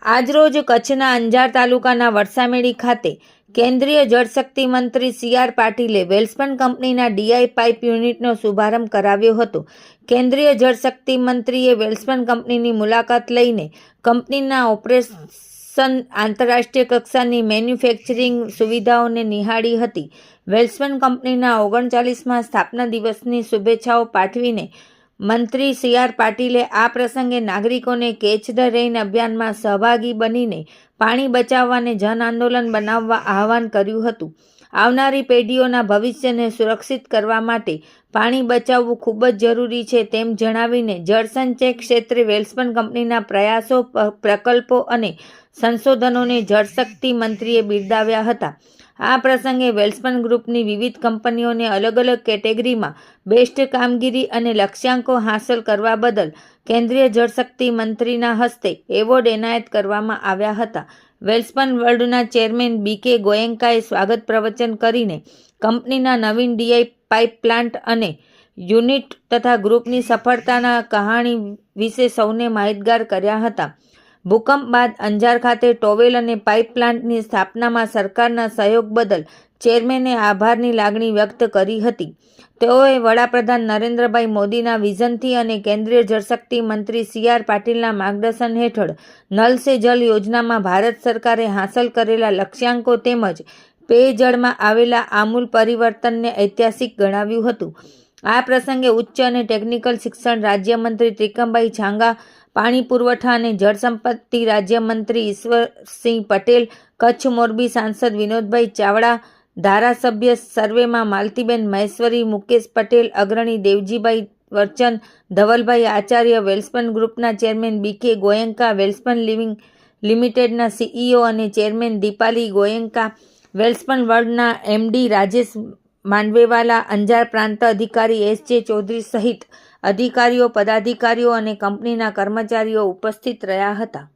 આજરોજ કચ્છના અંજાર તાલુકાના વરસામેડી ખાતે કેન્દ્રીય જળશક્તિ મંત્રી સી.આર. પાટીલે વેલસ્પન કંપનીના ડીઆઈ પાઇપ યુનિટનો શુભારંભ કરાવ્યો હતો. કેન્દ્રીય જળશક્તિ મંત્રીએ વેલસ્પન કંપનીની મુલાકાત લઈને કંપનીના ઓપરેશન, આંતરરાષ્ટ્રીય કક્ષાની મેન્યુફેક્ચરિંગ સુવિધાઓને નિહાળી હતી. વેલસ્પન કંપનીના 39મા સ્થાપના દિવસની શુભેચ્છાઓ પાઠવીને મંત્રી સી.આર. પાટીલે આ પ્રસંગે નાગરિકોને કેચ ધ રેઇન અભિયાનમાં સહભાગી બનીને પાણી બચાવવાને જન આંદોલન બનાવવા આહવાન કર્યું હતું. આવનારી પેઢીઓના ભવિષ્યને સુરક્ષિત કરવા માટે પાણી બચાવવું ખૂબ જ જરૂરી છે તેમ જણાવીને જળસંચય ક્ષેત્રે વેલસ્પન કંપનીના પ્રયાસો, પ્રકલ્પો અને સંશોધનોને જળશક્તિ મંત્રીએ બિરદાવ્યા હતા. આ પ્રસંગે વેલસ્પન ગ્રુપની વિવિધ કંપનીઓને અલગ અલગ કેટેગરીમાં બેસ્ટ કામગીરી અને લક્ષ્યાંકો હાંસલ કરવા બદલ કેન્દ્રીય જળશક્તિ મંત્રીના હસ્તે એવોર્ડ એનાયત કરવામાં આવ્યા હતા. વેલસ્પન વર્લ્ડના ચેરમેન બી.કે. ગોયંકાએ સ્વાગત પ્રવચન કરીને કંપનીના નવીન ડીઆઈ પાઇપ પ્લાન્ટ અને યુનિટ તથા ગ્રુપની સફળતાના કહાણી વિશે સૌને માહિતગાર કર્યા હતા. ભૂકંપ બાદ અંજાર ખાતે ટોવેલ અને પાઇપ પ્લાન્ટની સ્થાપનામાં સરકારના સહયોગ બદલ ચેરમેને આભારની લાગણી વ્યક્ત કરી હતી. તેઓએ વડાપ્રધાન નરેન્દ્રભાઈ મોદીના વિઝનથી અને કેન્દ્રીય જળશક્તિ મંત્રી સી.આર. પાટીલના માર્ગદર્શન હેઠળ નલ સે જલ યોજનામાં ભારત સરકારે હાંસલ કરેલા લક્ષ્યાંકો તેમજ પેયજળમાં આવેલા આમૂલ પરિવર્તનને ઐતિહાસિક ગણાવ્યું હતું. આ પ્રસંગે ઉચ્ચ અને ટેકનિકલ શિક્ષણ રાજ્યમંત્રી ત્રિકમભાઈ છાંગા, પાણી પુરવઠા અને જળસંપત્તિ રાજ્યમંત્રી ઈશ્વરસિંહ પટેલ, કચ્છ મોરબી સાંસદ વિનોદભાઈ ચાવડા, ધારાસભ્ય સર્વેમાં માલતીબેન મહેશ્વરી, મુકેશ પટેલ, અગ્રણી દેવજીભાઈ વરચંદ, ધવલભાઈ આચાર્ય, વેલસ્પન ગ્રુપના ચેરમેન બી.કે. ગોયંકા, વેલસ્પન લિવિંગ લિમિટેડના સીઈઓ અને ચેરમેન દીપાલી ગોયંકા, વેલસ્પન વર્લ્ડના એમડી રાજેશ માંડવેવાલા, અંજાર પ્રાંત અધિકારી એસ.જે. ચૌધરી સહિત અધિકારીઓ, પદાધિકારીઓ અને કંપનીના કર્મચારીઓ ઉપસ્થિત રહ્યા હતા.